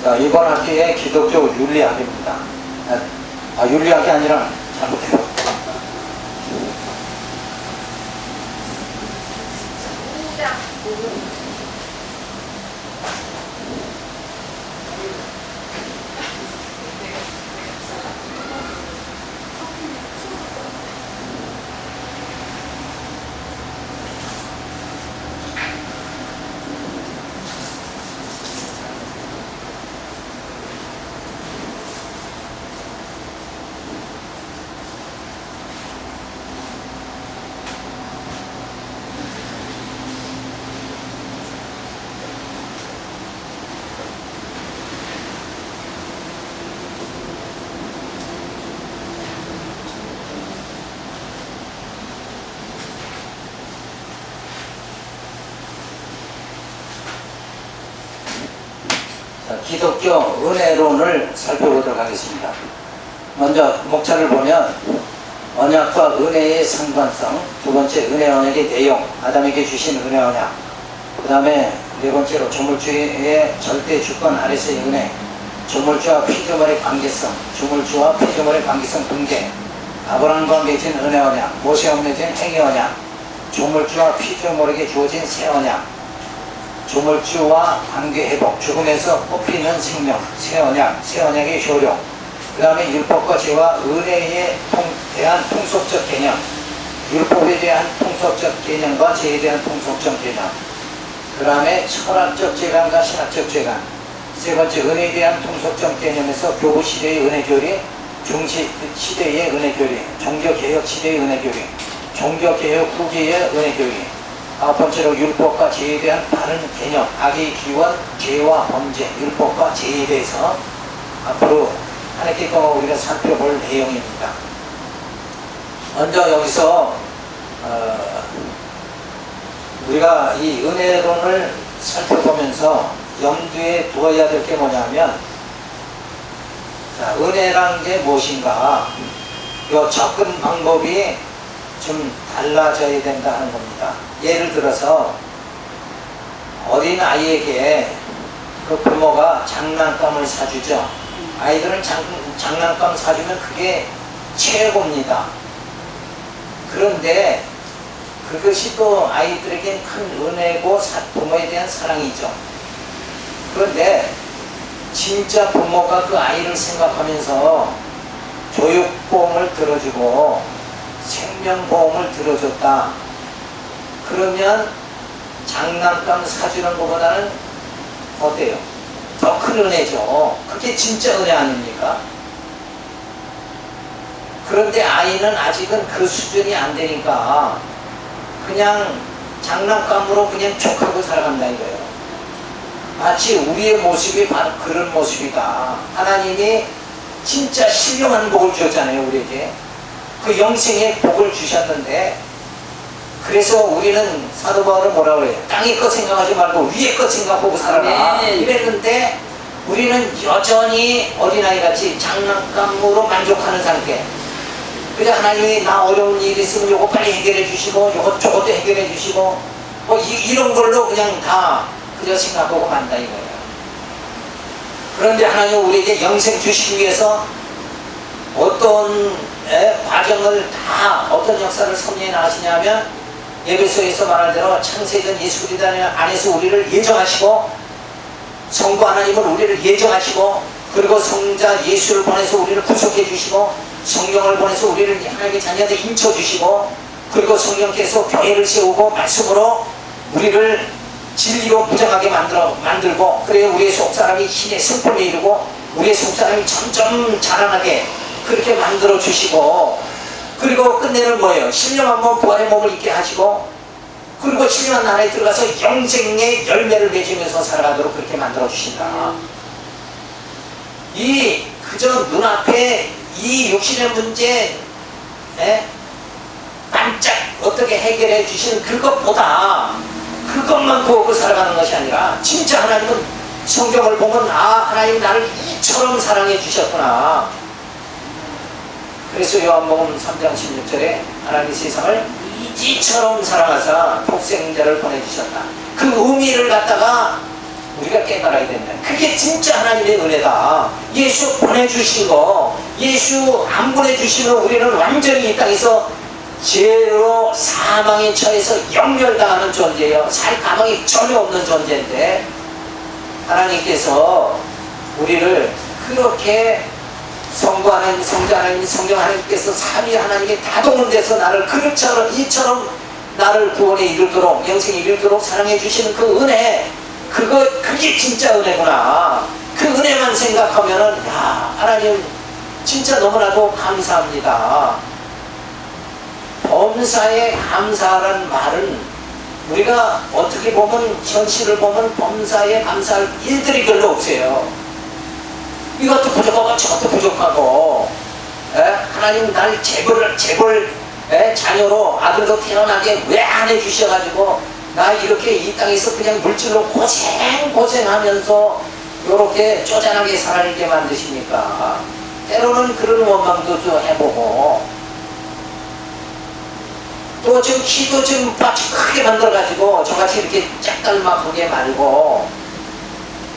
자, 이번 학기의 기독교 윤리학입니다. 윤리학이 아니라 잘못해요. 기독교 은혜론을 살펴보도록 하겠습니다. 먼저 목차를 보면 언약과 은혜의 상관성, 두 번째 은혜 언약의 내용, 아담에게 주신 은혜 언약, 그 다음에 네 번째로 조물주의 절대 주권 아래서의 은혜, 조물주와 피조물의 관계성, 조물주와 피조물의 관계성 붕괴, 아브라함과 맺은 은혜 언약, 모세와 맺은 행위 언약, 조물주와 피조물에게 주어진 새 언약, 조물주와 관계 회복, 죽음에서 뽑히는 생명, 새 언약, 새 언약의 효력, 그 다음에 율법과 죄와 은혜에 대한 통속적 개념, 율법에 대한 통속적 개념과 죄에 대한 통속적 개념, 그 다음에 철학적 재간과 신학적 재간, 세 번째 은혜에 대한 통속적 개념에서 교부 시대의 은혜 교리, 중시 시대의 은혜 교리, 종교개혁 시대의 은혜 교리, 종교개혁 후기의 은혜 교리, 아홉 번째로 율법과 죄에 대한 다른 개념, 악의 기원, 죄와 범죄, 율법과 죄에 대해서 앞으로 한 학기 동안 우리가 살펴볼 내용입니다. 먼저 여기서 우리가 이 은혜론을 살펴보면서 염두에 두어야 될 게 뭐냐면, 자, 은혜란 게 무엇인가, 이 접근 방법이 좀 달라져야 된다 하는 겁니다. 예를 들어서 어린 아이에게 그 부모가 장난감을 사주죠. 아이들은 장난감 사주면 그게 최고입니다. 그런데 그것이 또 아이들에겐 큰 은혜고 부모에 대한 사랑이죠. 그런데 진짜 부모가 그 아이를 생각하면서 교육보험을 들어주고 생명보험을 들어줬다. 그러면 장난감 사주는 것보다는 어때요? 더 큰 은혜죠. 그게 진짜 은혜 아닙니까? 그런데 아이는 아직은 그 수준이 안 되니까 그냥 장난감으로 그냥 족하고 살아간다 이거예요. 마치 우리의 모습이 바로 그런 모습이다. 하나님이 진짜 신령한 복을 주셨잖아요, 우리에게. 그 영생의 복을 주셨는데, 그래서 우리는 사도 바울은 뭐라고 해요? 땅의 것 생각하지 말고 위의 것 생각하고 살아라. 네. 이랬는데 우리는 여전히 어린아이같이 장난감으로 만족하는 상태. 그래서 하나님이 나 어려운 일이 있으면 요거 빨리 해결해 주시고 저것도 해결해 주시고 뭐 이런 걸로 그냥 다 그저 생각하고 만다 이거예요. 그런데 하나님은 우리에게 영생 주시기 위해서 어떤 과정을 다 어떤 역사를 섭리해 나가시냐면, 에베소에서 말한 대로 창세전 예수 그리스도 안에서 우리를 예정하시고, 성부 하나님은 우리를 예정하시고, 그리고 성자 예수를 보내서 우리를 구속해 주시고, 성령을 보내서 우리를 하나님의 자녀한테 인쳐 주시고, 그리고 성령께서 교회를 세우고 말씀으로 우리를 진리로 무장하게 만들고, 그래 우리의 속사람이 신의 성품에 이르고 우리의 속사람이 점점 자라나게 그렇게 만들어 주시고, 그리고 끝내는 뭐예요? 신령한 몸 부활의 몸을 입게 하시고, 그리고 신령한 나라에 들어가서 영생의 열매를 맺으면서 살아가도록 그렇게 만들어 주신다. 이 그저 눈앞에 이 육신의 문제 반짝 어떻게 해결해 주시는 그것보다 그것만 보고 살아가는 것이 아니라, 진짜 하나님은 성경을 보면 하나님 나를 이처럼 사랑해 주셨구나. 그래서 요한복음 3장 16절에 하나님이 세상을 이처럼 사랑하사 독생자를 보내주셨다. 그 의미를 갖다가 우리가 깨달아야 된다. 그게 진짜 하나님의 은혜다. 예수 보내주신 거, 예수 안 보내주시면 우리는 완전히 이 땅에서 죄로 사망에 처해서 영멸당하는 존재예요. 살 가망이 전혀 없는 존재인데 하나님께서 우리를 그렇게 성부 하나님, 성자 하나님, 성령 하나님께서 삼위 하나님의 다동원돼서 나를 그릇처럼 이처럼 나를 구원에 이르도록 영생에 이르도록 사랑해 주시는 그 은혜, 그게 진짜 은혜구나. 그 은혜만 생각하면은 야, 하나님 진짜 너무나도 감사합니다. 범사에 감사하라는 말은 우리가 어떻게 보면 현실을 보면 범사에 감사할 일들이 별로 없어요. 이것도 부족하고 저것도 부족하고, 하나님 날 재벌 자녀로 아들도 태어나게 왜 안 해주셔가지고 나 이렇게 이 땅에서 그냥 물질로 고생하면서 이렇게 쪼잔하게 살게 만드십니까? 때로는 그런 원망도 좀 해보고, 또 지금 키도 좀 크게 만들어가지고 저같이 이렇게 짝달막하게 말고,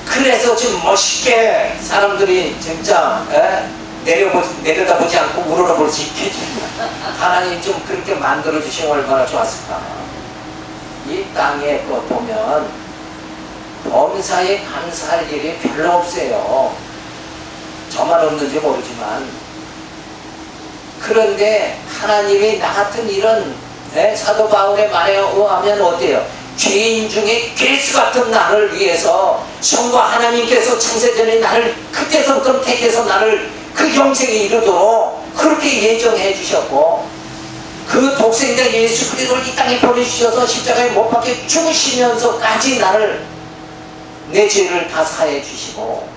그래서 좀 멋있게 사람들이 진짜 내려다보지 않고 우러러볼 수 있게 하나님 좀 그렇게 만들어주시면 얼마나 좋았을까. 이 땅에 보면 범사에 감사할 일이 별로 없어요. 저만 없는지 모르지만. 그런데 하나님이 나 같은 이런 사도 바울의 말에 의하면 어때요? 죄인 중에 괴수 같은 나를 위해서 성과 하나님께서 창세전에 나를 그때서부터 택해서 나를 그 영생에 이르도록 그렇게 예정해 주셨고, 그 독생자 예수 그리스도를 이 땅에 보내주셔서 십자가에 못 박혀 죽으시면서까지 나를 내 죄를 다 사해 주시고,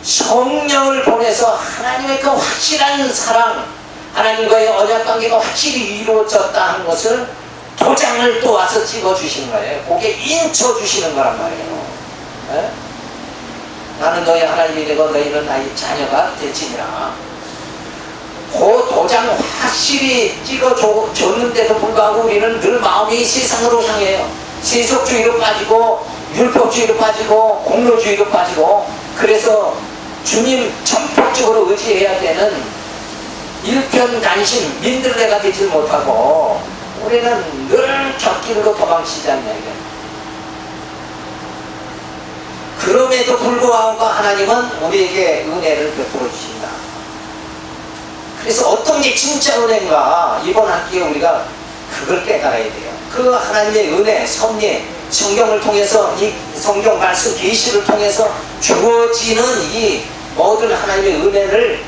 성령을 보내서 하나님의 그 확실한 사랑, 하나님과의 언약관계가 확실히 이루어졌다 하는 것을 도장을 또 와서 찍어주시는 거예요. 그게 인쳐주시는 거란 말이에요. 나는 너희 하나님이 되고 너희는 나의 자녀가 될지니라. 그 도장 확실히 찍어줬는데도 불구하고 우리는 늘 마음이 세상으로 향해요. 세속주의로 빠지고 율법주의로 빠지고 공로주의로 빠지고, 그래서 주님 전폭적으로 의지해야 되는 일편단심 민들레가 되지 못하고 우리는 늘 곁길로 도망치지 않냐 이게. 그럼에도 불구하고 하나님은 우리에게 은혜를 베풀어 주신다. 그래서 어떤 게 진짜 은혜인가, 이번 학기에 우리가 그걸 깨달아야 돼요. 그 하나님의 은혜, 섭리, 성경을 통해서 이 성경 말씀 계시를 통해서 주어지는 이 모든 하나님의 은혜를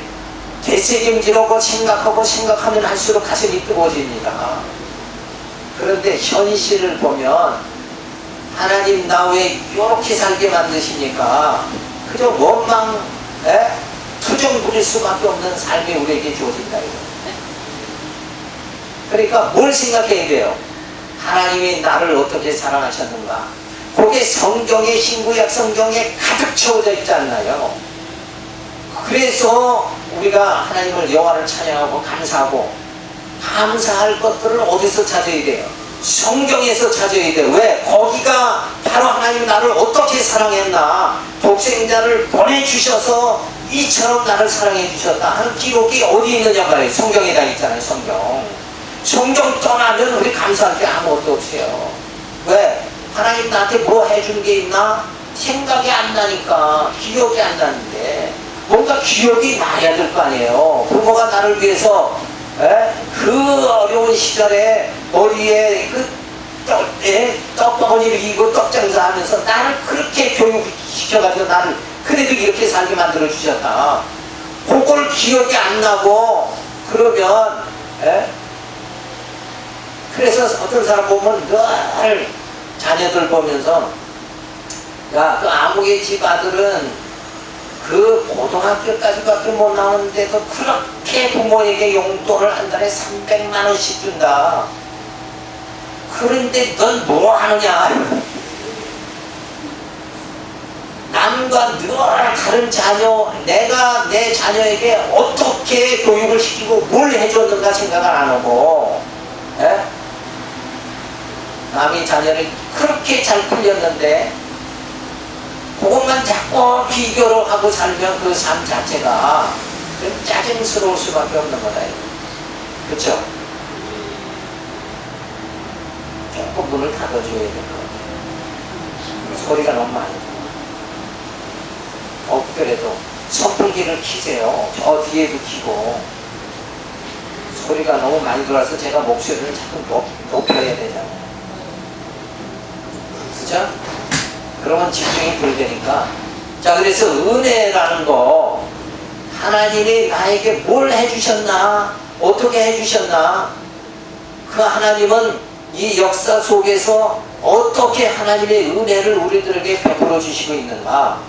되새김질하고 생각하면 할수록 가슴이 뜨거워집니다. 그런데 현실을 보면 하나님 나 왜 이렇게 살게 만드시니까 그저 원망, 투정 부릴 수밖에 없는 삶이 우리에게 주어진다. 그러니까 뭘 생각해야 돼요? 하나님이 나를 어떻게 사랑하셨는가? 그게 성경의 신구약 성경에 가득 채워져 있지 않나요? 그래서 우리가 하나님을 여호와를 찬양하고 감사하고, 감사할 것들을 어디서 찾아야 돼요? 성경에서 찾아야 돼요. 왜? 거기가 바로 하나님 나를 어떻게 사랑했나, 독생자를 보내주셔서 이처럼 나를 사랑해 주셨다 하는 기록이 어디 있느냐 말이에요. 성경에 다 있잖아요. 성경 떠나면 우리 감사할 게 아무것도 없어요. 왜? 하나님 나한테 뭐 해준 게 있나? 생각이 안 나니까, 기억이 안 나는데 뭔가 기억이 나야 될 거 아니에요. 부모가 나를 위해서 그 어려운 시절에 머리에 그 떡덩어리를 이고 떡장사 하면서 나를 그렇게 교육시켜가지고 나를 그래도 이렇게 살게 만들어 주셨다. 그걸 기억이 안 나고 그러면, 그래서 어떤 사람 보면 늘 자녀들 보면서, 야, 그 아무개 집 아들은 그 고등학교까지밖에 못 나오는데도 그렇게 부모에게 용돈을 한 달에 300만 원씩 준다. 그런데 넌 뭐 하느냐? 남과 늘 다른 자녀, 내가 내 자녀에게 어떻게 교육을 시키고 뭘 해줬는가 생각을 안 하고, 남의 자녀를 그렇게 잘 풀렸는데 그것만 자꾸 비교로 하고 살면 그 삶 자체가 짜증스러울 수밖에 없는 거다. 그렇죠? 조금 문을 닫아줘야 될 것 같아요. 소리가 너무 많이 들어. 없더라도 선풍기를 켜세요. 저 뒤에도 켜고. 소리가 너무 많이 들어와서 제가 목소리를 자꾸 높여야 되잖아요. 그죠? 그러면 집중이 덜 되니까. 자, 그래서 은혜라는 거, 하나님이 나에게 뭘 해주셨나, 어떻게 해주셨나, 그 하나님은 이 역사 속에서 어떻게 하나님의 은혜를 우리들에게 베풀어 주시고 있는가,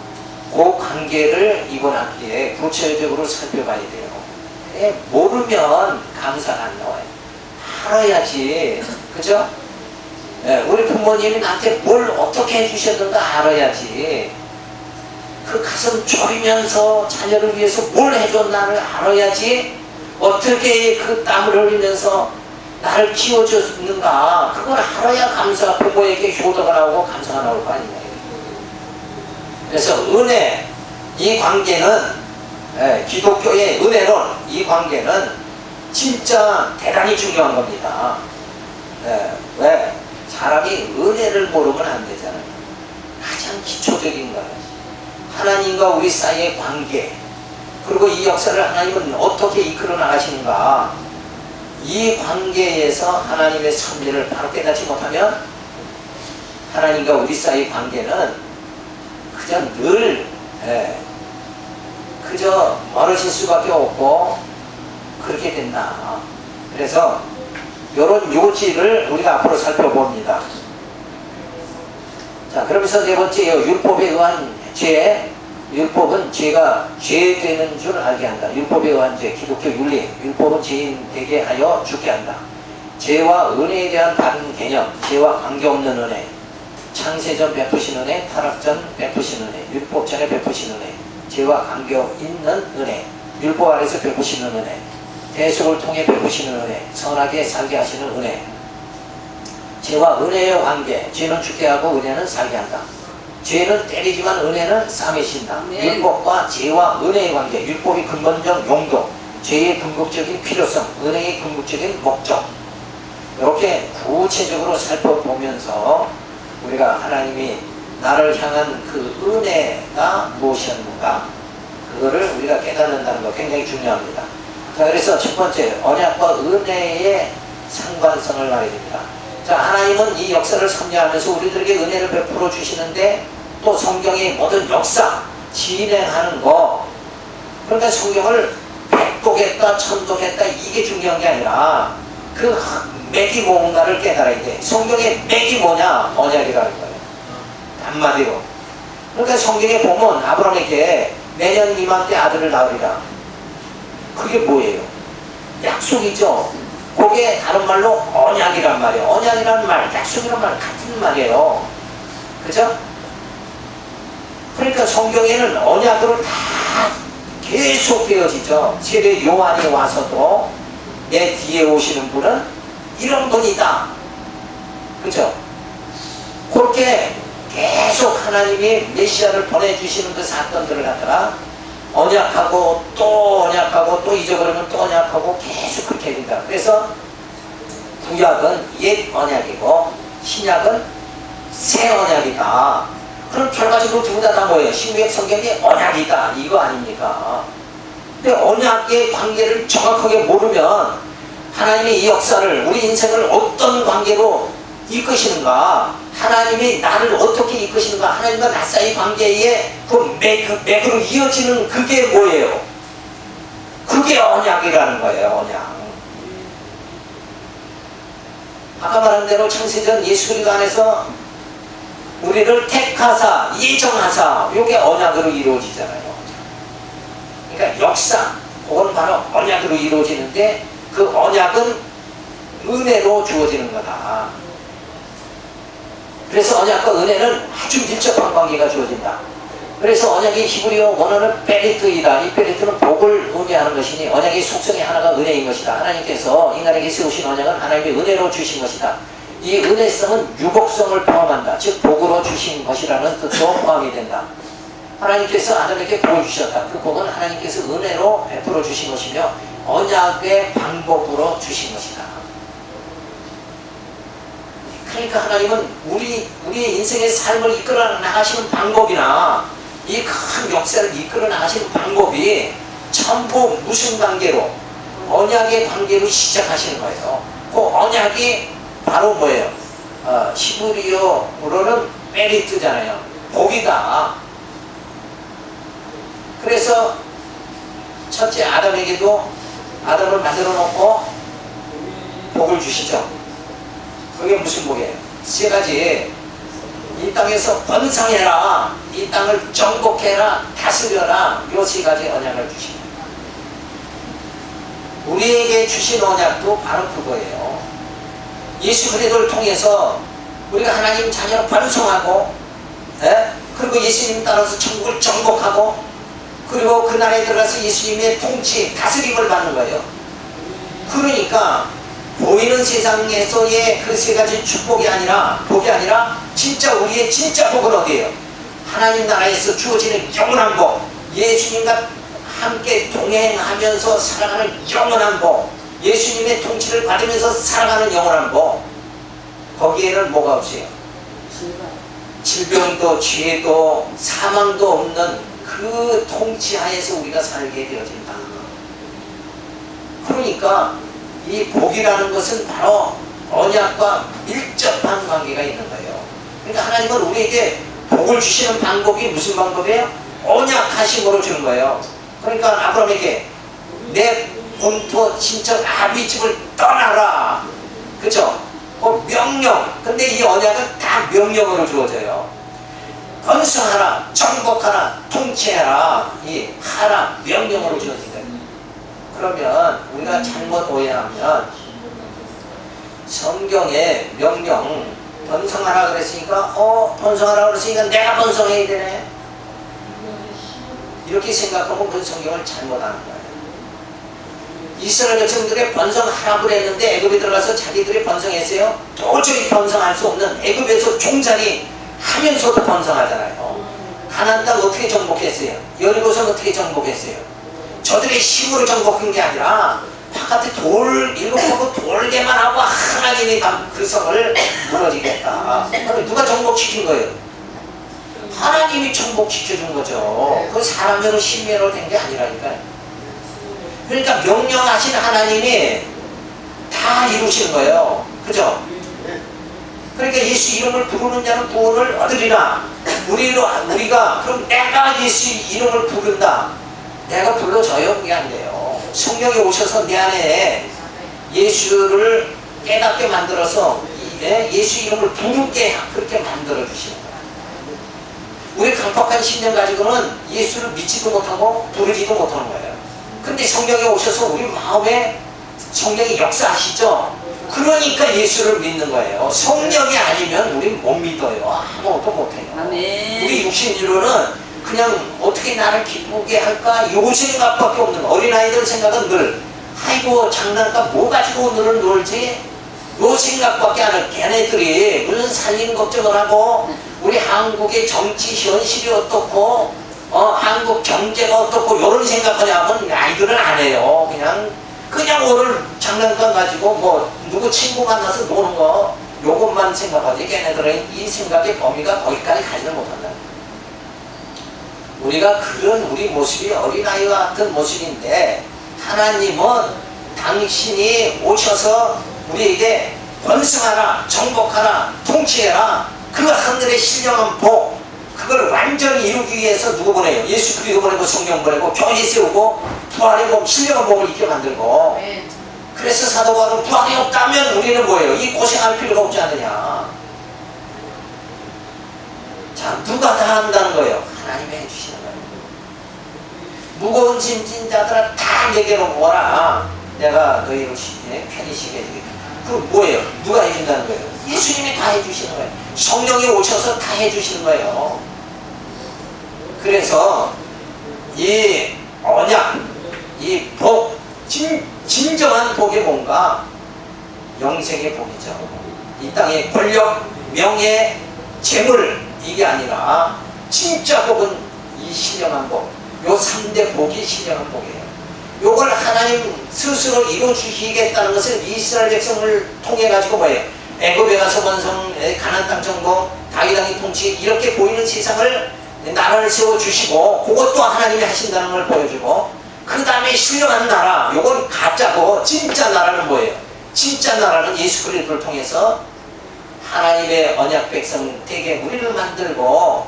그 관계를 이번 학기에 구체적으로 살펴봐야 돼요. 모르면 감사가 안 나와요. 알아야지. 그죠? 우리 부모님이 나한테 뭘 어떻게 해주셨는가 알아야지. 그 가슴 졸이면서 자녀를 위해서 뭘 해줬나를 알아야지. 어떻게 그 땀을 흘리면서 나를 키워줬는가, 그걸 알아야 부모에게 효도가 나오고 감사가 나올 거 아니냐. 그래서 은혜, 이 관계는, 기독교의 은혜론, 이 관계는 진짜 대단히 중요한 겁니다. 왜? 사람이 은혜를 모르면 안 되잖아요. 가장 기초적인 거예요. 하나님과 우리 사이의 관계, 그리고 이 역사를 하나님은 어떻게 이끌어 나가시는가, 이 관계에서 하나님의 섭리를 바로 깨닫지 못하면 하나님과 우리 사이의 관계는 그저 늘 그저 멀어질 수밖에 없고 그렇게 된다. 그래서 이런 요지를 우리가 앞으로 살펴봅니다. 자, 그러면서 네 번째, 율법에 의한 죄. 율법은 죄가 죄되는 줄 알게 한다. 율법에 의한 죄, 기독교 윤리. 율법은 죄인 되게 하여 죽게 한다. 죄와 은혜에 대한 다른 개념. 죄와 관계없는 은혜. 창세전 베푸신 은혜, 타락전 베푸신 은혜, 율법 전에 베푸신 은혜, 죄와 관계있는 은혜, 율법 아래서 베푸시는 은혜, 대속을 통해 베푸시는 은혜, 선하게 살게 하시는 은혜. 죄와 은혜의 관계. 죄는 죽게 하고 은혜는 살게 한다. 죄는 때리지만 은혜는 싸매신다. 율법과 죄와 은혜의 관계. 율법이 근본적 용도, 죄의 궁극적인 필요성, 은혜의 궁극적인 목적. 이렇게 구체적으로 살펴보면서 우리가 하나님이 나를 향한 그 은혜가 무엇이었는가, 그거를 우리가 깨닫는다는 거 굉장히 중요합니다. 자, 그래서 첫 번째, 언약과 은혜의 상관성을 말해야 됩니다. 자, 하나님은 이 역사를 섭리하면서 우리들에게 은혜를 베풀어 주시는데, 또 성경의 모든 역사 진행하는 거, 그러니까 성경을 백독했다 천독했다 이게 중요한 게 아니라 그 맥이 뭔가를 깨달아야 돼. 성경의 맥이 뭐냐? 언약이라는 거예요. 한마디로. 그러니까 성경에 보면 아브라함에게 내년 이맘때 아들을 낳으리라. 그게 뭐예요? 약속이죠. 그게 다른 말로 언약이란 말이에요. 언약이란 말, 약속이란 말 같은 말이에요. 그죠? 그러니까 성경에는 언약으로 다 계속 되어지죠. 세례 요한이 와서도 내 뒤에 오시는 분은 이런 분이다. 그죠? 그렇게 계속 하나님이 메시아를 보내주시는 그 사건들을 갖다가 언약하고 또 언약하고 또 잊어버리면 또 언약하고 계속 그렇게 된다. 그래서 구약은 옛 언약이고 신약은 새 언약이다. 그럼 결과적으로 두 분 다 뭐예요? 신구약 성경이 언약이다. 이거 아닙니까? 근데 언약의 관계를 정확하게 모르면 하나님이 이 역사를, 우리 인생을 어떤 관계로 이끄시는가, 하나님이 나를 어떻게 이끄시는가, 하나님과 나 사이 관계에 그 맥으로 이어지는 그게 뭐예요? 그게 언약이라는 거예요. 언약. 아까 말한 대로 창세전 예수 그리스도 안에서 우리를 택하사 예정하사, 이게 언약으로 이루어지잖아요. 그러니까 역사, 그건 바로 언약으로 이루어지는데 그 언약은 은혜로 주어지는 거다. 그래서 언약과 은혜는 아주 밀접한 관계가 주어진다. 그래서 언약의 히브리어 원어는 베리트이다. 이 베리트는 복을 의미하는 것이니 언약의 속성의 하나가 은혜인 것이다. 하나님께서 인간에게 세우신 언약은 하나님의 은혜로 주신 것이다. 이 은혜성은 유복성을 포함한다. 즉 복으로 주신 것이라는 뜻도 포함이 된다. 하나님께서 아담에게 복을 주셨다. 그 복은 하나님께서 은혜로 베풀어 주신 것이며 언약의 방법으로 주신 것이다. 그러니까 하나님은 우리의 인생의 삶을 이끌어 나가시는 방법이나 이 큰 역사를 이끌어 나가시는 방법이 전부 무슨 관계로? 언약의 관계로 시작하시는 거예요. 그 언약이 바로 뭐예요? 히브리어로는 메리트잖아요. 복이다. 그래서 첫째 아담에게도 아담을 만들어 놓고 복을 주시죠. 그게 무슨 복이에요? 세 가지. 이 땅에서 번성해라, 이 땅을 정복해라, 다스려라. 이 세 가지 언약을 주십니다. 우리에게 주신 언약도 바로 그거예요. 예수 그리스도를 통해서 우리가 하나님 자녀로 번성하고, 그리고 예수님 따라서 천국을 정복하고, 그리고 그 나라에 들어가서 예수님의 통치, 다스림을 받는 거예요. 그러니까 보이는 세상에서의 그 세 가지 축복이 아니라, 복이 아니라 진짜 우리의 진짜 복은 어디예요? 하나님 나라에서 주어지는 영원한 복, 예수님과 함께 동행하면서 살아가는 영원한 복, 예수님의 통치를 받으면서 살아가는 영원한 복. 거기에는 뭐가 없어요? 질병도 죄도 사망도 없는 그 통치하에서 우리가 살게 되어진다. 그러니까 이 복이라는 것은 바로 언약과 밀접한 관계가 있는 거예요. 그러니까 하나님은 우리에게 복을 주시는 방법이 무슨 방법이에요? 언약하심으로 주는 거예요. 그러니까 아브라함에게 내 본토 친척 아비 집을 떠나라. 그쵸? 그 명령. 근데 이 언약은 다 명령으로 주어져요. 번성하라, 정복하라, 통치해라. 이 하라, 명령으로 주어진 거예요. 그러면 우리가 잘못 오해하면 성경에 명령 번성하라 그랬으니까 번성하라 그랬으니까 내가 번성해야 되네. 이렇게 생각하면 그 성경을 잘못하는 거예요. 이스라엘 백성들의 번성하라고 그랬는데 애굽에 들어가서 자기들이 번성했어요. 도저히 번성할 수 없는 애굽에서 종살이 하면서도 번성하잖아요. 가나안 땅 어떻게 정복했어요? 여리고성 어떻게 정복했어요? 저들의 힘으로 정복한 게 아니라 바깥에 돌 일곱 번 돌게만 하고 하나님이 그 성을 무너지겠다. 누가 정복시킨 거예요? 하나님이 정복시켜준 거죠. 그 사람으로 힘으로 된 게 아니라니까요. 그러니까 명령하신 하나님이 다 이루신 거예요. 그죠? 그러니까 예수 이름을 부르는 자는 구원을 얻으리라. 우리가 그럼 내가 예수 이름을 부른다. 내가 불러줘요? 그게 안 돼요. 성령이 오셔서 내 안에 예수를 깨닫게 만들어서 예수 이름을 부르게 그렇게 만들어 주시는 거예요. 우리 강팍한 신념 가지고는 예수를 믿지도 못하고 부르지도 못하는 거예요. 근데 성령이 오셔서 우리 마음에 성령이 역사하시죠. 그러니까 예수를 믿는 거예요. 성령이 아니면 우린 못 믿어요. 아무것도 못해요. 아멘. 우리 육신으로는 그냥 어떻게 나를 기쁘게 할까 요 생각밖에 없는 어린아이들 생각은 늘 아이고 장난감 뭐 가지고 오늘은 놀지 요 생각밖에 안 해. 걔네들이 무슨 살림 걱정을 하고 우리 한국의 정치 현실이 어떻고 한국 경제가 어떻고 요런 생각하냐면 아이들은 안 해요. 그냥 오늘 장난감 가지고 뭐 누구 친구 만나서 노는 거 요것만 생각하지 걔네들은 이 생각의 범위가 거기까지 가지를 못한다. 우리가 그런 우리 모습이 어린아이와 같은 모습인데 하나님은 당신이 오셔서 우리에게 번성하라, 정복하라, 통치해라 그 하늘의 신령한 복 그걸 완전히 이루기 위해서 누구 보내요? 예수 그리스도 보내고 성령 보내고 교회 세우고 부활의 복, 신령한 복을 있게 만들고 그래서 사도 바울은 부활이 없다면 우리는 뭐예요? 이 고생할 필요가 없지 않느냐. 자, 누가 다 한다는 거예요? 하나님이 해주시는 거예요. 무거운 짐진 자들아 다 내게로 오라. 내가 너희를 편히 쉬게 해주겠다. 그럼 뭐예요? 누가 해준다는 거예요? 예수님이 다 해주시는 거예요. 성령이 오셔서 다 해주시는 거예요. 그래서 이 언약, 이 복, 진정한 복이 뭔가? 영생의 복이죠. 이 땅의 권력, 명예, 재물 이게 아니라 진짜 복은 이 신령한 복, 요 3대 복이 신령한 복이에요. 요걸 하나님 스스로 이루어 주시겠다는 것은 이스라엘 백성을 통해 가지고 뭐예요? 애굽에 가서 번성, 가나안 땅 정복, 다윗 왕의 통치 이렇게 보이는 세상을 나라를 세워 주시고 그것도 하나님이 하신다는 걸 보여주고 그 다음에 신령한 나라, 요건 가짜고 진짜 나라는 뭐예요? 진짜 나라는 예수 그리스도를 통해서 하나님의 언약 백성 되게 우리를 만들고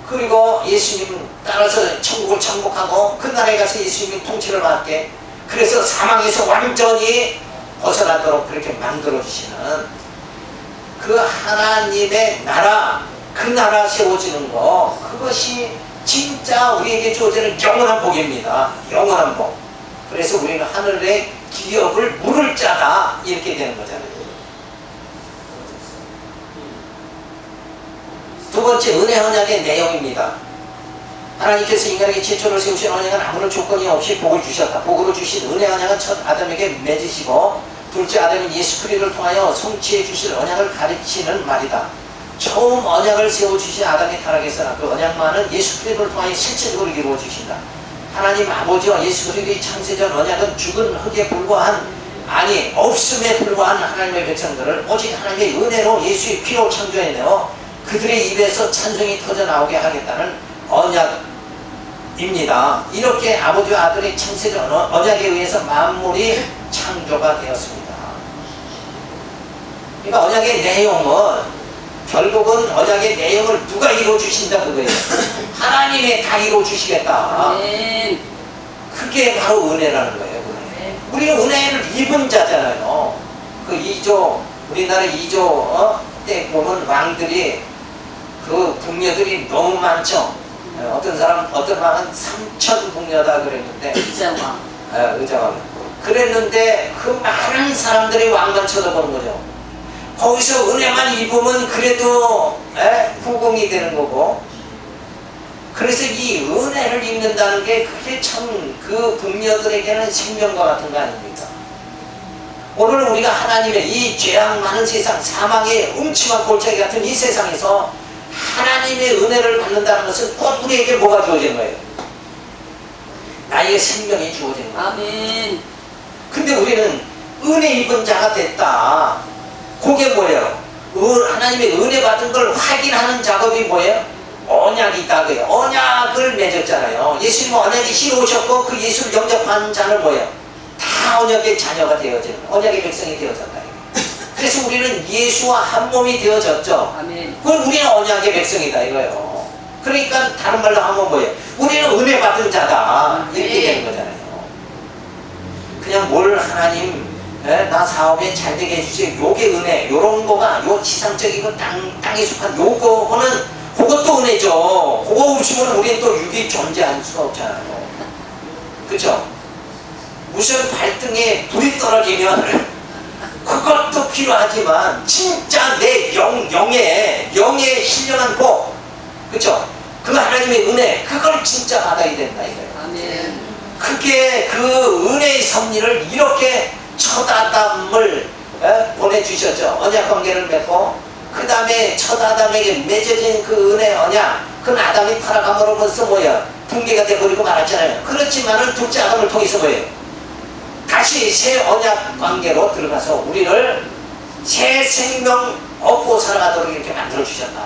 그리고 예수님 따라서 천국을 정복하고 그 나라에 가서 예수님이 통치를 받게 그래서 사망에서 완전히 벗어나도록 그렇게 만들어주시는 그 하나님의 나라 그 나라 세워지는 거 그것이 진짜 우리에게 주어지는 영원한 복입니다. 영원한 복. 그래서 우리는 하늘의 기업을 물을 자다 이렇게 되는 거잖아요. 두 번째 은혜 언약의 내용입니다. 하나님께서 인간에게 최초로 세우신 언약은 아무런 조건이 없이 복을 주셨다. 복으로 주신 은혜 언약은 첫 아담에게 맺으시고 둘째 아담인 예수 그리스도를 통하여 성취해 주실 언약을 가르치는 말이다. 처음 언약을 세워주신 아담의 타락에서 난 그 언약만은 예수 그리스도를 통하여 실체적으로 이루어 주신다. 하나님 아버지와 예수 그리스도의 창세전 언약은 죽은 흙에 불과한 아니 없음에 불과한 하나님의 백성들을 오직 하나님의 은혜로 예수의 피로 창조해내어 그들의 입에서 찬송이 터져나오게 하겠다는 언약입니다. 이렇게 아버지와 아들의 창세전 언약에 의해서 만물이 창조가 되었습니다. 그러니까 언약의 내용은 결국은 언약의 내용을 누가 이루어주신다 그거예요. 하나님이 다 이루어주시겠다. 그게 바로 은혜라는 거예요. 은혜. 우리는 은혜를 입은 자잖아요. 그 2조 우리나라 2조 때 보면 왕들이 그 궁녀들이 너무 많죠. 어떤 왕은 3천 궁녀다 그랬는데 의자왕. 의자왕 그랬는데 그 많은 사람들이 왕만 쳐다보는 거죠. 거기서 은혜만 입으면 그래도 후궁이 되는 거고 그래서 이 은혜를 입는다는 게 그게 참 그 궁녀들에게는 생명과 같은 거 아닙니까? 오늘 우리가 하나님의 이 죄악 많은 세상 사망의 음침한 골짜기 같은 이 세상에서 하나님의 은혜를 받는다는 것은 곧 우리에게 뭐가 주어진 거예요? 나의 생명이 주어진 거예요. 아멘. 근데 우리는 은혜 입은 자가 됐다. 그게 뭐예요? 하나님의 은혜 받은 걸 확인하는 작업이 뭐예요? 언약이다 그래요. 언약을 맺었잖아요. 예수님은 언약이 싫어오셨고 그 예수를 영접한 자는 뭐예요? 다 언약의 자녀가 되어지는 언약의 백성이 되어졌다. 그래서 우리는 예수와 한 몸이 되어졌죠. 아멘. 그건 우리는 언약의 백성이다 이거예요. 그러니까 다른 말로 하면 뭐예요? 우리는 은혜 받은 자다 이렇게 되는 거잖아요. 그냥 뭘 하나님 나 사업에 잘 되게 해주세요. 요게 은혜 요런 거가 요 지상적이고 땅에 속한 요거는 그것도 은혜죠. 그거 없으면 우리는 또 육이 존재할 수가 없잖아요. 그죠? 무슨 발등에 불이 떨어지면 그것도 필요하지만 진짜 내 영의 신령한 복 그쵸? 그 하나님의 은혜 그걸 진짜 받아야 된다 이거예요. 아멘. 그게 그 은혜의 섭리를 이렇게 첫 아담을 보내주셨죠. 언약 관계를 맺고 그 다음에 첫 아담에게 맺어진 그 은혜 언약 그 아담이 타락함으로 벌써 뭐야 붕괴가 돼버리고 말았잖아요. 그렇지만은 둘째 아담을 통해서 뭐예요? 다시 새 언약 관계로 들어가서 우리를 새 생명 얻고 살아가도록 이렇게 만들어주셨다.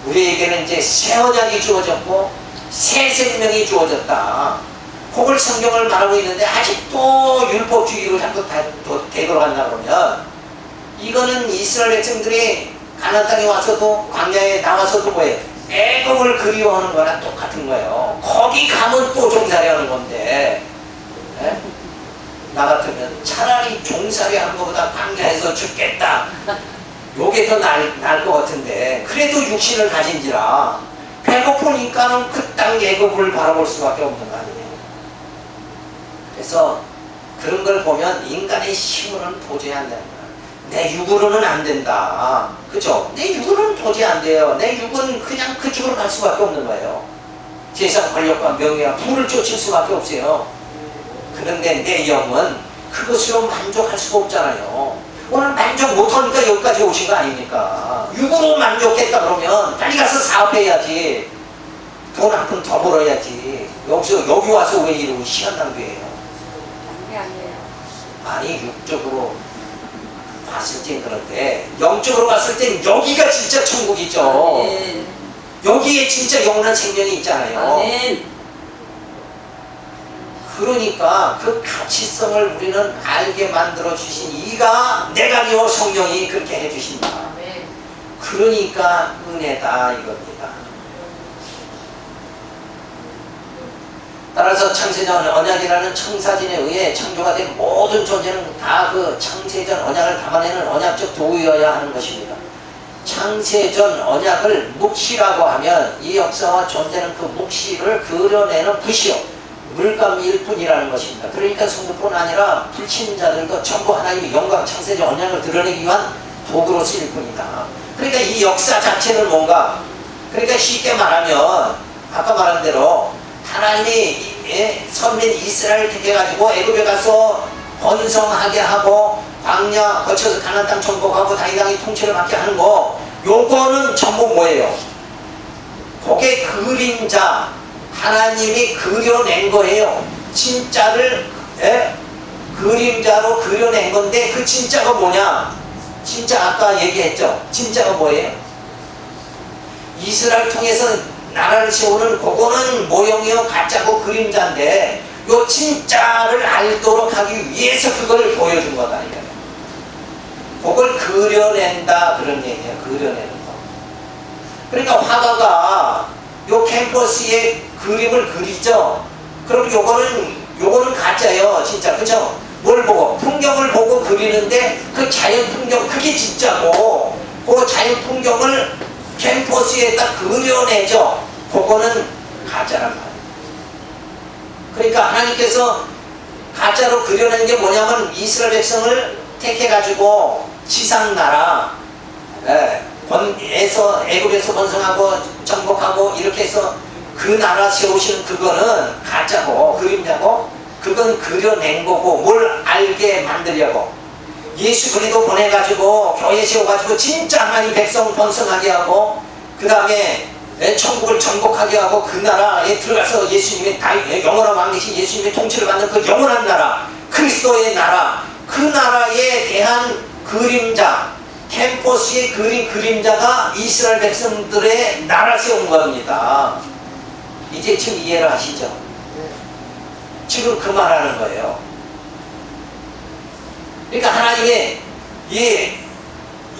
우리에게는 이제 새 언약이 주어졌고 새 생명이 주어졌다. 그걸 성경을 말하고 있는데 아직도 율법주의로 자꾸 되돌아간다 그러면 이거는 이스라엘 백성들이 가나안 땅에 와서도 광야에 나와서도 뭐예요? 애굽을 그리워하는 거랑 똑같은 거예요. 거기 가면 또 종살이 하는 건데 나 같으면 차라리 종살이 하는 것보다 광야에서 죽겠다 요게 더 나을 것 같은데 그래도 육신을 가진지라 배고프니까는 그 땅 애굽을 바라볼 수밖에 없는 거 아니에요. 그래서 그런 걸 보면 인간의 힘으로는 도저히 안 된다. 내 육으로는 안 된다. 그죠? 내 육으로는 도저히 안 돼요. 내 육은 그냥 그쪽으로 갈 수밖에 없는 거예요. 세상 권력과 명예와 부를 쫓을 수밖에 없어요. 그런데 내 영은 그것으로 만족할 수가 없잖아요. 오늘 만족 못하니까 여기까지 오신 거 아닙니까? 육으로 만족했다 그러면 빨리 가서 사업해야지. 돈 한 푼 더 벌어야지. 여기 와서 왜 이러고 시간 낭비해요? 아니에요. 아니, 육적으로 봤을 땐 그런데 영적으로 봤을 땐 여기가 진짜 천국이죠. 아멘. 여기에 진짜 영원한 생명이 있잖아요. 아멘. 그러니까 그 가치성을 우리는 알게 만들어 주신 이가 내가요 성령이 그렇게 해주신다. 아멘. 그러니까 은혜다 이겁니다. 따라서 창세전 언약이라는 청사진에 의해 창조가 된 모든 존재는 다 그 창세전 언약을 담아내는 언약적 도구여야 하는 것입니다. 창세전 언약을 묵시라고 하면 이 역사와 존재는 그 묵시를 그려내는 붓이요 물감일 뿐이라는 것입니다. 그러니까 성도뿐 아니라 불신자들도 전부 하나님의 영광 창세전 언약을 드러내기 위한 도구로 쓰일 뿐이다. 그러니까 이 역사 자체는 뭔가, 그러니까 쉽게 말하면 아까 말한 대로 하나님이 선민 이스라엘을 택해가지고 애굽에 가서 번성하게 하고 광야 거쳐서 가나안 땅 정복하고 다윗 왕이 통치를 받게 하는 거, 요거는 전부 뭐예요? 그게 그림자, 하나님이 그려낸 거예요. 진짜를 그림자로 그려낸 건데 그 진짜가 뭐냐? 진짜 아까 얘기했죠. 진짜가 뭐예요? 이스라엘 통해서 나라를 세우는 그거는 모형이요 가짜고 그림자인데 요 진짜를 알도록 하기 위해서 그걸 보여준 거다 이거예요. 그걸 그려낸다 그런 얘기예요. 그려내는 거. 그러니까 화가가 요 캠퍼스에 그림을 그리죠. 그럼 요거는 가짜예요. 진짜. 그쵸? 뭘 보고? 풍경을 보고 그리는데 그 자연 풍경 그게 진짜고 그 자연 풍경을 캠퍼스에다 그려내죠. 그거는 가짜란 말이에요. 그러니까 하나님께서 가짜로 그려낸 게 뭐냐면 이스라엘 백성을 택해가지고 지상나라 에서 애굽에서 번성하고 정복하고 이렇게 해서 그 나라 세우시는 그거는 가짜고 그림자고 그건 그려낸 거고 뭘 알게 만들려고 예수 그리스도 보내가지고 교회 세워가지고 진짜 하나님 백성 번성하게 하고 그 다음에 천국을 정복하게 하고 그 나라에 들어가서 예수님의 영원한 왕이신 예수님의 통치를 받는 그 영원한 나라 그리스도의 나라 그 나라에 대한 그림자 캠퍼스의 그림자가 이스라엘 백성들의 나라 세운 겁니다. 이제 지금 이해를 하시죠? 지금 그 말하는 거예요. 그러니까 하나님의 이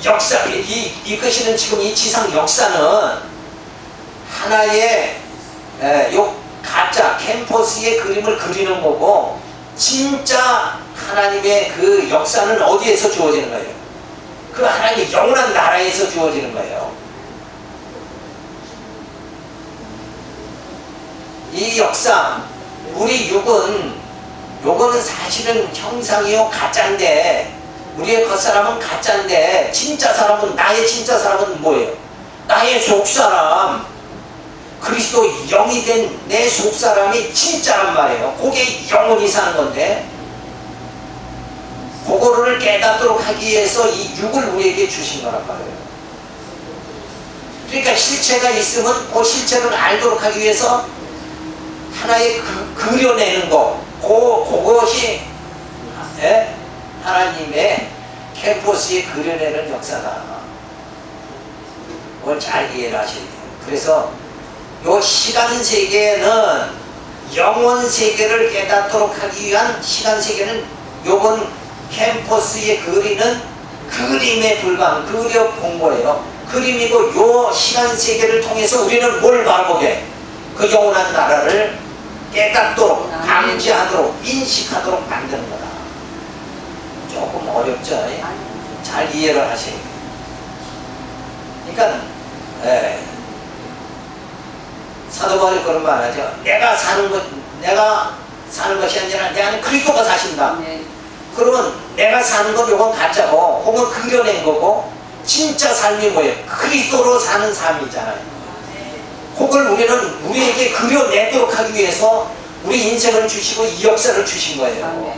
역사, 이끄시는 지금 이 지상 역사는 하나의 요 가짜 캠퍼스의 그림을 그리는 거고 진짜 하나님의 그 역사는 어디에서 주어지는 거예요? 그 하나님의 영원한 나라에서 주어지는 거예요. 이 역사, 우리 요거는 사실은 형상이요 가짜인데 우리의 겉사람은 가짜인데 진짜 사람은 나의 진짜 사람은 뭐예요? 나의 속사람 그리스도 영이 된 내 속사람이 진짜란 말이에요. 그게 영원히 사는 건데 그거를 깨닫도록 하기 위해서 이 육을 우리에게 주신 거란 말이에요. 그러니까 실체가 있으면 그 실체를 알도록 하기 위해서 하나의 그려내는 거 그것이 하나님의 캠퍼스에 그려내는 역사다. 그걸 잘 이해를 하셔야 돼요. 그래서 요 시간 세계는 영원 세계를 깨닫도록 하기 위한 시간 세계는 요건 캠퍼스에 그리는 그림에 불과한 그려 본 거예요. 그림이고 요 시간 세계를 통해서 우리는 뭘 바라보게? 그 영원한 나라를 깨닫도록 감지하도록 인식하도록 만드는 거다. 조금 어렵죠? 잘 이해를 하셔야 돼요. 그러니까 사도 바울이 그런 말 하죠. 내가 사는 것이 아니라 내 안에 그리스도가 사신다. 그러면 내가 사는 건 요건 가짜고 그건 그려낸 거고 진짜 삶이 뭐예요? 그리스도로 사는 삶이잖아요. 그걸 우리는 우리에게 그려내도록 하기 위해서 우리 인생을 주시고 이 역사를 주신 거예요.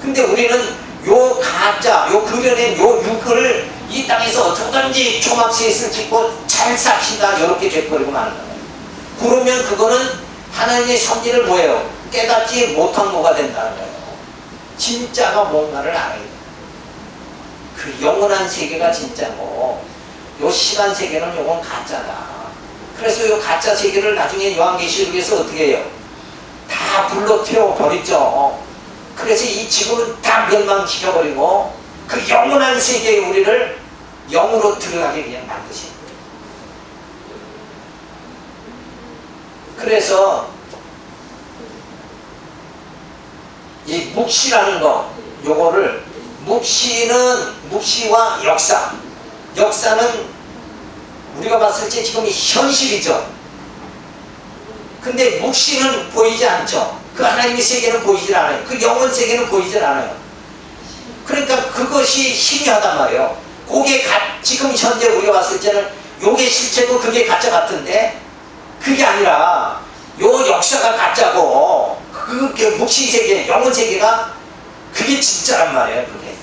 근데 우리는 요 가짜, 요 그려낸 요 육을 이 땅에서 어떻게든지 초막시에서 짓고 잘 삽시다 이렇게 돼버리고 마는 거예요. 그러면 그거는 하나님의 섭리를 뭐예요? 깨닫지 못한 뭐가 된다는 거예요. 진짜가 뭔가를 알아야 돼요. 그 영원한 세계가 진짜고 요 시간 세계는 요건 가짜다. 그래서 요 가짜 세계를 나중에 요한계시록에서 어떻게 해요? 다 불로 태워버리죠. 그래서 이 지구는 다 멸망시켜버리고 그 영원한 세계에 우리를 영으로 들어가게 그냥 만드신 거예요. 그래서 이 묵시라는 거, 요거를 묵시와 역사는 우리가 봤을 때 지금 현실이죠. 근데 묵시는 보이지 않죠. 그 하나님의 세계는 보이질 않아요. 그 영원 세계는 보이질 않아요. 그러니까 그것이 희미하단 말이에요. 그게 지금 현재 우리가 봤을 때는 요게 실체고 그게 가짜 같은데 그게 아니라 요 역사가 가짜고 그 묵시 세계, 영원 세계가 그게 진짜란 말이에요. 그게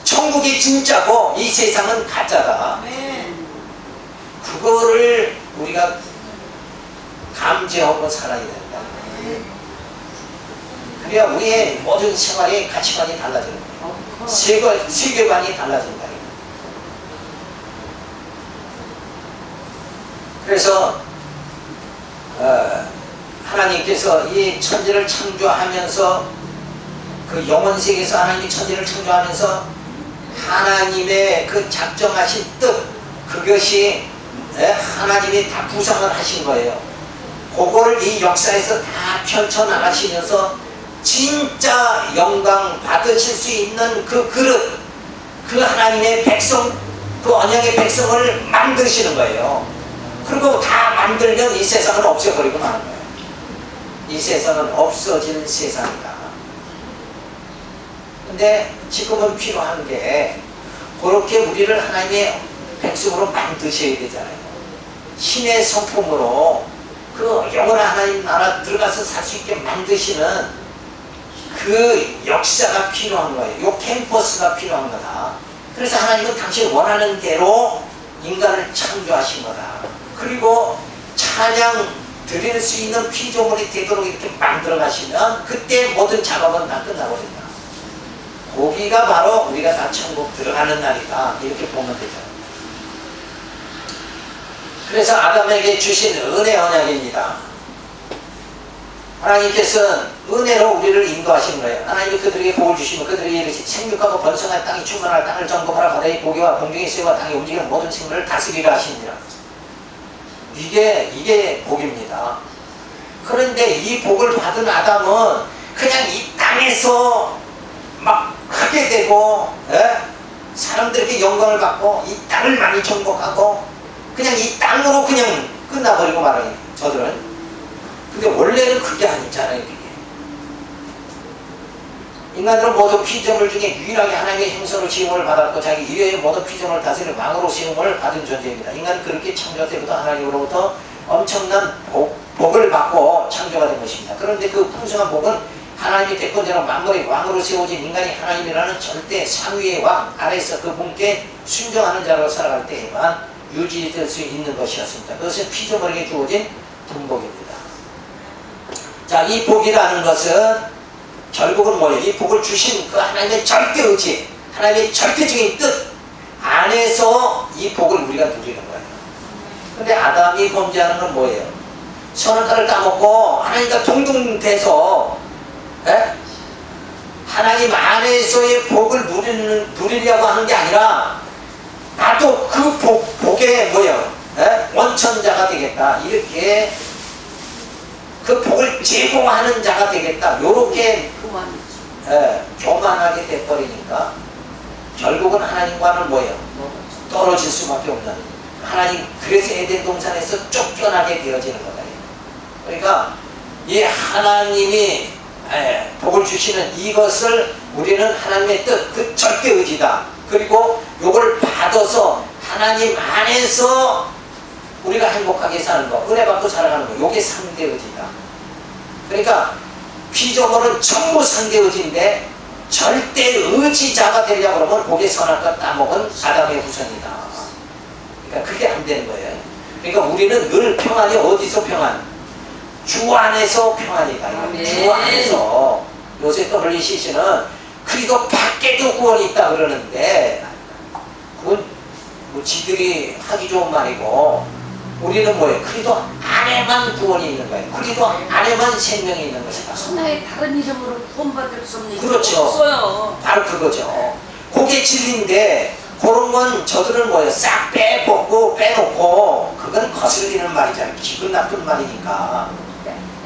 천국이 진짜고 이 세상은 가짜다. 그거를 우리가 감지하고 살아야 된다. 그래야 우리의 모든 생활의 가치관이 달라지는 거예요. 세계관이 달라진다. 그래서 하나님께서 이 천지를 창조하면서 그 영원 세계에서 하나님이 천지를 창조하면서 하나님의 그 작정하신 뜻, 그것이 하나님이 다 구상을 하신 거예요. 그거를 이 역사에서 다 펼쳐나가시면서 진짜 영광 받으실 수 있는 그 그릇, 그 하나님의 백성, 그 언약의 백성을 만드시는 거예요. 그리고 다 만들면 이 세상은 없어버리고 마는 거예요. 이 세상은 없어질 세상이다. 근데 지금은 필요한 게 그렇게 우리를 하나님의 백성으로 만드셔야 되잖아요. 신의 성품으로 그 영원한 하나님 나라 들어가서 살 수 있게 만드시는 그 역사가 필요한 거예요. 요 캠퍼스가 필요한 거다. 그래서 하나님은 당신 원하는 대로 인간을 창조하신 거다. 그리고 찬양 드릴 수 있는 피조물이 되도록 이렇게 만들어 가시면 그때 모든 작업은 다 끝나버린다. 거기가 바로 우리가 다 천국 들어가는 날이다. 이렇게 보면 되죠. 그래서 아담에게 주신 은혜 언약입니다. 하나님께서는 은혜로 우리를 인도하시는 거예요. 하나님이 그들에게 복을 주시면 그들에게 이르시 생육하고 번성한 땅이 충만할 땅을 점검하라. 바다의 고기와 공중의 새와 땅에 움직이는 모든 생물을 다스리라 하시니라. 이게 복입니다. 그런데 이 복을 받은 아담은 그냥 이 땅에서 막 하게 되고 사람들에게 영광을 받고 이 땅을 많이 정복하고 그냥 이 땅으로 그냥 끝나버리고 말아요. 저들은. 근데 원래는 그게 아니잖아요. 그게. 인간들은 모두 피조물 중에 유일하게 하나님의 형상으로 지음을 받았고 자기 이외의 모든 피조물을 다스리는 왕으로 지음을 받은 존재입니다. 인간은 그렇게 창조 때부터 하나님으로부터 엄청난 복을 받고 창조가 된 것입니다. 그런데 그 풍성한 복은 하나님이 대권자로 만물의 왕으로 세워진 인간이 하나님이라는 절대 상위의 왕 아래에서 그 분께 순종하는 자로 살아갈 때에만 유지될 수 있는 것이었습니다. 그것은 피조물에게 주어진 분복입니다. 자, 이 복이라는 것은 결국은 뭐예요? 이 복을 주신 그 하나님의 절대 의지, 하나님의 절대적인 뜻 안에서 이 복을 우리가 누리는 거예요. 근데 아담이 범죄하는 건 뭐예요? 선악과를 따먹고 하나님과 동등돼서 하나님 안에서의 복을 누리려고 하는 게 아니라 나도 그 복의 뭐예요? 원천자가 되겠다. 이렇게 그 복을 제공하는 자가 되겠다. 요렇게 교만하게 돼버리니까 결국은 하나님과는 뭐예요? 떨어질 수밖에 없는 하나님. 그래서 에덴 동산에서 쫓겨나게 되어지는 거다. 그러니까 이 하나님이 복을 주시는 이것을 우리는 하나님의 뜻, 그 절대 의지다. 그리고 요걸 받아서 하나님 안에서 우리가 행복하게 사는 거, 은혜 받고 살아가는 거, 요게 상대 의지다. 그러니까 피조물은 전부 상대 의지인데 절대 그의 의지자가 되려고 그러면 고개 선할 것 따먹은 아담의 후손이다. 그러니까 그게 안 되는 거예요. 그러니까 우리는 늘 평안이 어디서 평안? 주 안에서 평안이다. 주 안에서. 요새 WCC는 그리도 밖에도 구원이 있다 그러는데 그건 뭐 지들이 하기 좋은 말이고, 우리는 뭐예요? 그리도 안에만 구원이 있는 거예요. 그리도 안에만 생명이 있는 것이다. 하나의 다른 이름으로 구원받을 수 없는 이름이 그렇죠. 없어요. 바로 그거죠. 그게 진리인데 그런 건 저들은 뭐예요? 싹 빼먹고 빼놓고, 그건 거슬리는 말이잖아요. 기분 나쁜 말이니까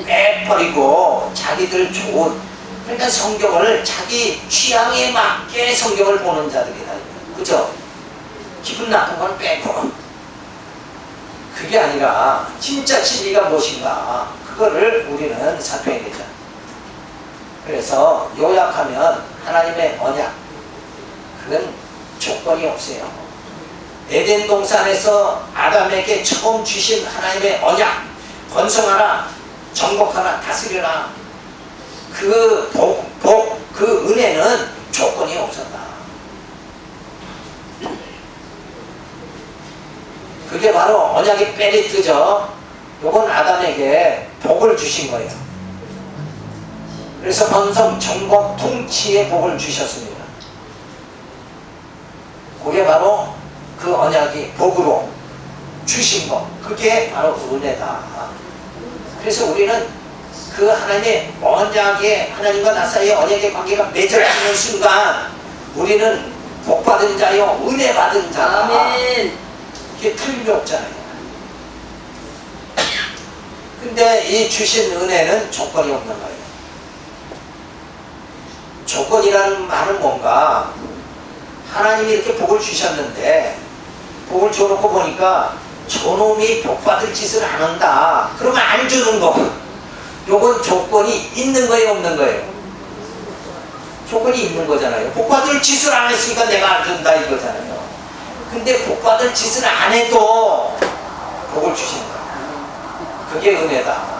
빼버리고 자기들 좋은, 그러니까 성경을 자기 취향에 맞게 성경을 보는 자들이다. 그죠? 기분 나쁜 건 빼고. 그게 아니라 진짜 진리가 무엇인가, 그거를 우리는 살펴야 되죠. 그래서 요약하면 하나님의 언약, 그건 조건이 없어요. 에덴 동산에서 아담에게 처음 주신 하나님의 언약, 번성하라, 정복하라, 다스려라, 그 그 은혜는 조건이 없었다. 그게 바로 언약의 페리트죠. 요건 아담에게 복을 주신 거예요. 그래서 번성, 정복, 통치의 복을 주셨습니다. 그게 바로 그 언약이 복으로 주신 것, 그게 바로 은혜다. 그래서 우리는 그 하나님의 언약의, 하나님과 나 사이의 언약의 관계가 맺어지는 순간 우리는 복받은 자요, 은혜 받은 자다. 아멘. 이게 틀림이 없잖아요. 근데 이 주신 은혜는 조건이 없는 거예요. 조건이라는 말은 뭔가, 하나님이 이렇게 복을 주셨는데 복을 줘놓고 보니까 저놈이 복받을 짓을 안 한다, 그러면 안 주는 거. 요건 조건이 있는 거예요, 없는 거예요? 조건이 있는 거잖아요. 복받을 짓을 안 했으니까 내가 안 준다 이거잖아요. 근데 복받을 짓을 안 해도 복을 주시는 거예요. 그게 은혜다.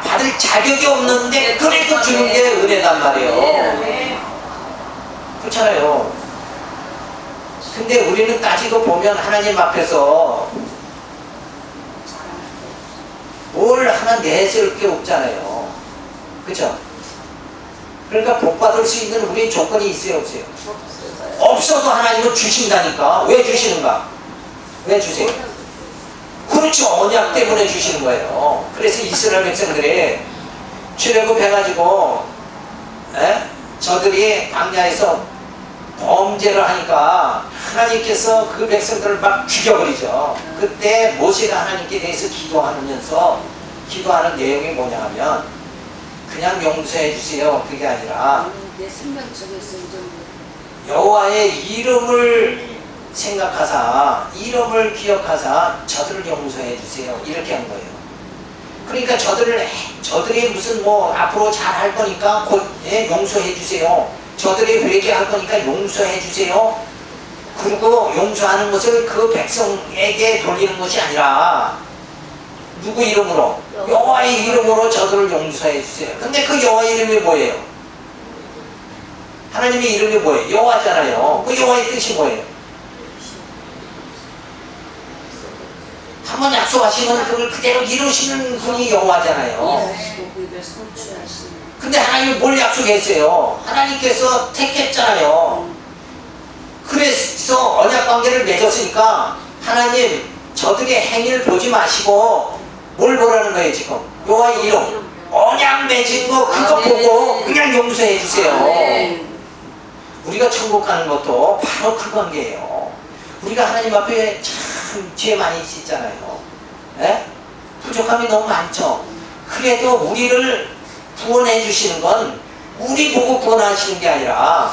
받을 자격이 없는데 그래도 주는 게 은혜단 말이에요. 그렇잖아요. 근데 우리는 따지고 보면 하나님 앞에서 뭘 하나 내세울 게 없잖아요. 그렇죠? 그러니까 복받을 수 있는 우리 조건이 있어요, 없어요? 없어도 하나님은 주신다니까. 왜 주시는가? 왜 주세요? 그렇죠. 언약 때문에 주시는 거예요. 그래서 이스라엘 백성들이 출애굽 해가지고 저들이 광야에서 범죄를 하니까 하나님께서 그 백성들을 막 죽여버리죠. 그때 모세가 하나님께 대해서 기도하면서 기도하는 내용이 뭐냐 하면 그냥 용서해 주세요, 그게 아니라 내 생명 속에서 여호와의 이름을 생각하사, 이름을 기억하사 저들을 용서해 주세요, 이렇게 한 거예요. 그러니까 저들이 무슨 뭐 앞으로 잘 할 거니까 곧 용서해 주세요, 저들이 회개할 거니까 용서해 주세요, 그리고 용서하는 것을 그 백성에게 돌리는 것이 아니라 누구 이름으로? 여호와의 이름으로 저들을 용서해 주세요. 근데 그 여호와의 이름이 뭐예요? 하나님의 이름이 뭐예요? 여호와잖아요. 그 여호와의 뜻이 뭐예요? 한번 약속하시면 그걸 그대로 이루시는 분이 여호와잖아요. 근데 하나님이 뭘 약속했어요? 하나님께서 택했잖아요. 그래서 언약 관계를 맺었으니까 하나님 저들의 행위를 보지 마시고 뭘 보라는 거예요 지금? 여호와의 이름, 언약 맺은 거 그거 보고 그냥 용서해 주세요. 우리가 천국 가는 것도 바로 그 관계예요. 우리가 하나님 앞에 참 죄 많이 짓잖아요. 부족함이 너무 많죠. 그래도 우리를 구원해 주시는 건 우리 보고 구원하시는 게 아니라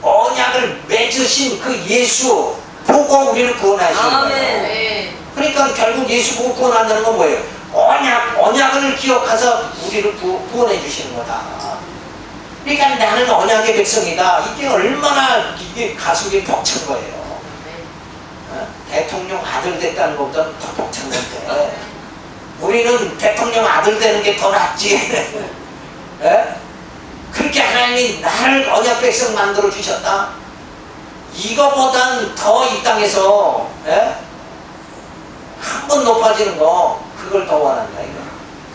언약을 맺으신 그 예수 보고 우리를 구원하시는 거예요. 그러니까 결국 예수 보고 구원한다는 건 뭐예요? 언약을 기억해서 우리를 구원해 주시는 거다. 그러니까 나는 언약의 백성이다. 이게 얼마나 이게 가슴이 벅찬 거예요. 대통령 아들 됐다는 것보다 더 벅찬 건데 우리는 대통령 아들 되는 게 더 낫지. 그렇게 하나님이 나를 언약 백성 만들어 주셨다. 이거보단 더 이 땅에서 한 번 높아지는 거 그걸 더 원한다 이거.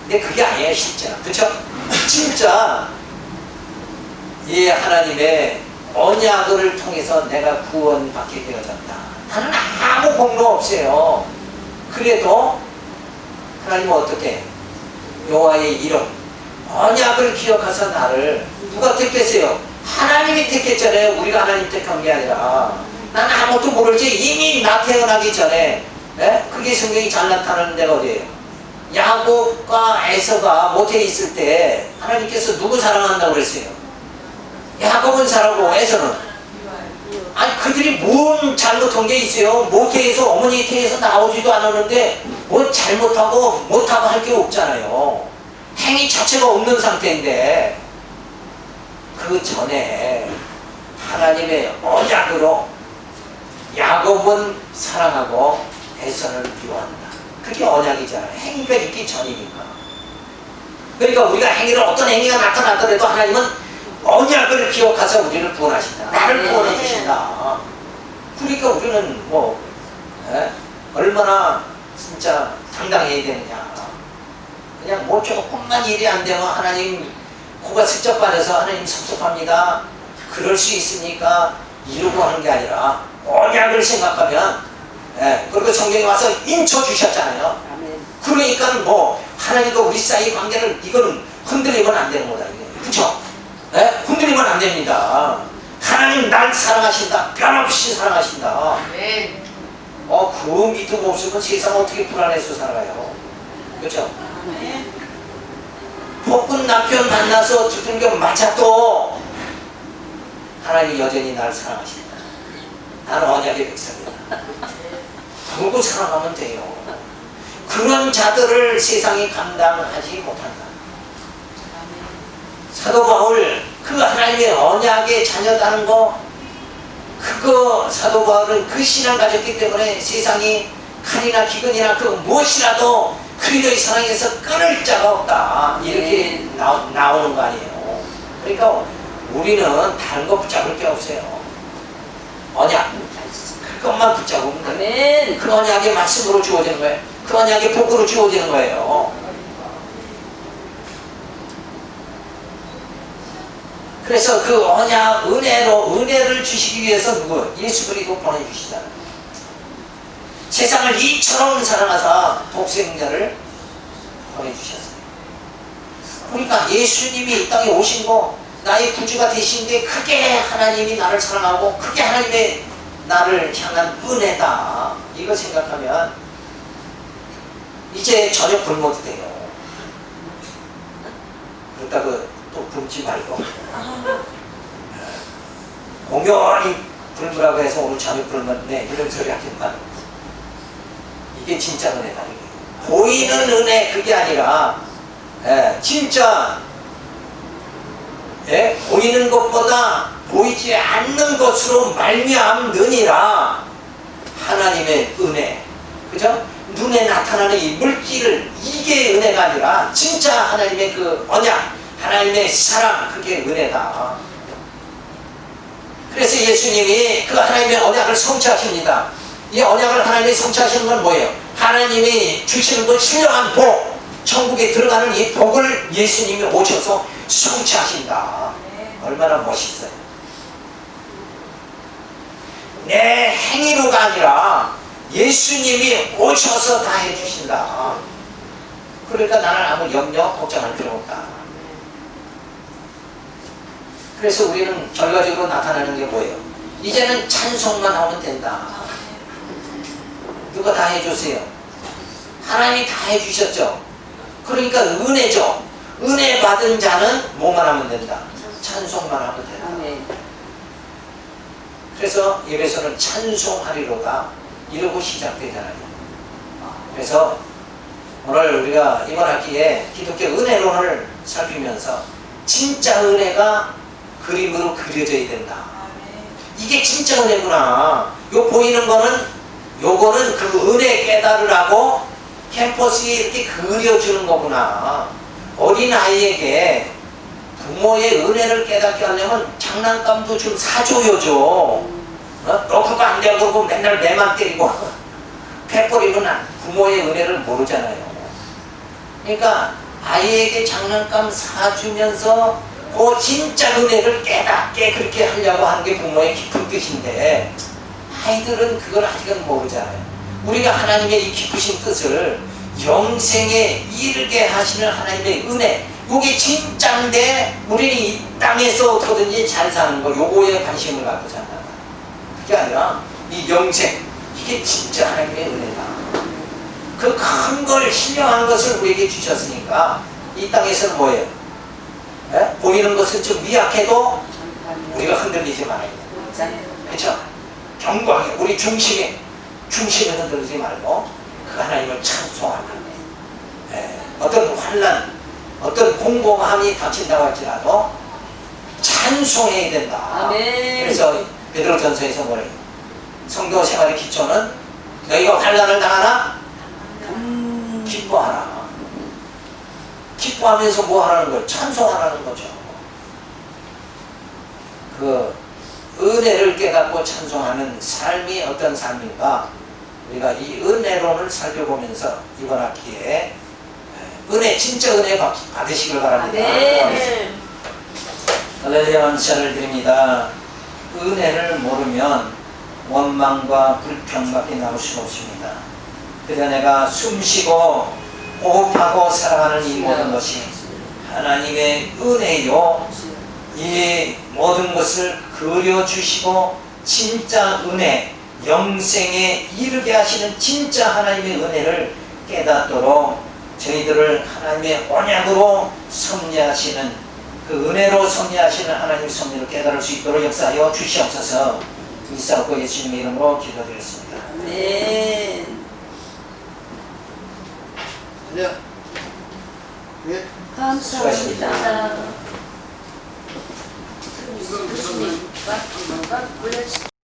근데 그게 아니에요 실제는. 그렇죠? 진짜 이 하나님의 언약을 통해서 내가 구원받게 되어졌다. 나는 아무 공로 없어요. 그래도 하나님은 어떻게 여호와의 이름 언약을 기억해서 나를 누가 택했어요? 하나님이 택했잖아요. 우리가 하나님 택한 게 아니라. 난 아무것도 모르지. 이미 나 태어나기 전에 그게 성경이 잘 나타나는 데가 어디예요? 야곱과 에서가 모태에 있을 때 하나님께서 누구 사랑한다고 그랬어요? 야곱은 사랑하고 에서는 아니 그들이 뭔 잘못한 게 있어요? 모태에서 어머니 태에서 나오지도 않았는데 뭐 잘못하고 못하고 할 게 없잖아요. 행위 자체가 없는 상태인데 그 전에 하나님의 언약으로 야곱은 사랑하고 에서는 미워한다. 그게 언약이잖아요. 행위가 있기 전이니까. 그러니까 우리가 행위를 어떤 행위가 나타나더라도 하나님은 언약을 기억해서 우리를 구원하신다. 나를 구원해 주신다. 그러니까 우리는 뭐 얼마나 진짜 당당해야 되느냐. 그냥 뭐 조금만 일이 안 되면 하나님 코가 슬쩍 빠져서 하나님 섭섭합니다. 그럴 수 있으니까 이러고 하는 게 아니라 언약을 생각하면 그리고 성경에 와서 인쳐 주셨잖아요. 그러니까 뭐 하나님과 우리 사이 관계를 이거는 흔들리면 안 되는 거다. 그렇죠? 흔들리면 안 됩니다. 하나님 날 사랑하신다. 변함없이 사랑하신다. 그 믿음 없으면 세상 어떻게 불안해서 살아요. 그렇죠? 복은 남편 만나서 두들겨 맞아도 하나님 여전히 나를 사랑하신다. 나는 언약의 백성이다. 그러고 살아가면 돼요. 그런 자들을 세상이 감당하지 못한다. 사도 바울 그 하나님의 언약의 자녀다는 거 그거 사도 바울은 그 신앙을 가졌기 때문에 세상이 칼이나 기근이나 그 무엇이라도 그리스도의 사랑에서 끊을 자가 없다. 이렇게 나오는 거 아니에요. 그러니까 우리는 다른 거 붙잡을 게 없어요. 언약 그것만 붙잡으면 돼. 그 언약의 말씀으로 주어지는 거예요. 그 언약의 복으로 주어지는 거예요. 그래서 그 언약 은혜를 주시기 위해서 누구? 예수 그리스도 보내주시잖아요. 세상을 이처럼 사랑하사 독생자를 보내주셨어요. 그러니까 예수님이 이 땅에 오신 거 나의 구주가 되신 게 그게 하나님이 나를 사랑하고 그게 하나님의 나를 향한 은혜다. 이거 생각하면 이제 전혀 굶어도 돼요. 그렇다고 또 굶지 말고 공연히 굶으라고 해서 오늘 저녁 굶으면 이런 소리 하겠만 이게 진짜 은혜다. 보이는 은혜 그게 아니라 진짜 보이는 것보다 보이지 않는 것으로 말미암느니라. 하나님의 은혜, 그죠? 눈에 나타나는 이 물질 이게 은혜가 아니라 진짜 하나님의 그 언약, 하나님의 사랑 그게 은혜다. 그래서 예수님이 그 하나님의 언약을 성취하십니다. 이 언약을 하나님이 성취하시는 건 뭐예요? 하나님이 주시는 건 신령한 복, 천국에 들어가는 이 복을 예수님이 오셔서 성취하신다. 얼마나 멋있어요. 내 행위로가 아니라 예수님이 오셔서 다 해주신다. 그러니까 나는 아무 염려 걱정할 필요 없다. 그래서 우리는 결과적으로 나타나는 게 뭐예요? 이제는 찬송만 하면 된다. 누가 다 해주세요? 하나님이 다 해주셨죠. 그러니까 은혜죠. 은혜 받은 자는 뭐만 하면 된다? 찬송만 하면 된다. 그래서 예배서는 찬송하리로다 이러고 시작되잖아요. 그래서 오늘 우리가 이번 학기에 기독교 은혜론을 살피면서 진짜 은혜가 그림으로 그려져야 된다. 이게 진짜 은혜구나. 요 보이는 거는 요거는 그 은혜 깨달으라고 캠퍼스에 이렇게 그려주는 거구나. 어린아이에게 부모의 은혜를 깨닫게 하려면 장난감도 좀 사줘야죠. 너 그거 안 돼 그러고 맨날 내만 때리고 패버리면 부모의 은혜를 모르잖아요. 그러니까 아이에게 장난감 사주면서 그 진짜 은혜를 깨닫게 그렇게 하려고 하는 게 부모의 깊은 뜻인데 아이들은 그걸 아직은 모르잖아요. 우리가 하나님의 이 깊으신 뜻을 영생에 이르게 하시는 하나님의 은혜, 이게 진짜인데 우리는 이 땅에서 어떻게든지 잘 사는 거, 요거에 관심을 갖고 산다. 그게 아니라 이 영생, 이게 진짜 하나님의 은혜다. 그 큰 걸 신령한 것을 우리에게 주셨으니까 이 땅에서는 뭐예요? 에? 보이는 것은 좀 미약해도 우리가 흔들리지 말아야 돼. 그렇죠? 경고하게 우리 중심에 흔들리지 말고 그 하나님을 찬송하는 어떤 환난, 어떤 공공함이 닥친다고 할지라도 찬송해야 된다. 아멘. 그래서 베드로전서에서 뭐래요? 성도 생활의 기초는 너희가 환난을 당하나 기뻐하라. 기뻐하면서 뭐 하라는 거예요? 찬송하라는 거죠. 그 은혜를 깨닫고 찬송하는 삶이 어떤 삶인가? 우리가 이 은혜론을 살펴보면서 이번 학기에 은혜, 진짜 은혜 받으시길 바랍니다. 네. 할렐루야, 감사를 드립니다. 은혜를 모르면 원망과 불평밖에 나올 수가 없습니다. 그저 내가 숨쉬고 호흡하고 살아가는 이 모든 것이 하나님의 은혜요, 이 모든 것을 그려주시고 진짜 은혜, 영생에 이르게 하시는 진짜 하나님의 은혜를 깨닫도록 저희들을 하나님의 언약으로 섭리하시는 그 은혜로 섭리하시는 하나님의 섭리를 깨달을 수 있도록 역사하여 주시옵소서. 이사옵고 예수님의 이름으로 기도드렸습니다. 네. 네. 감사합니다. 교수님,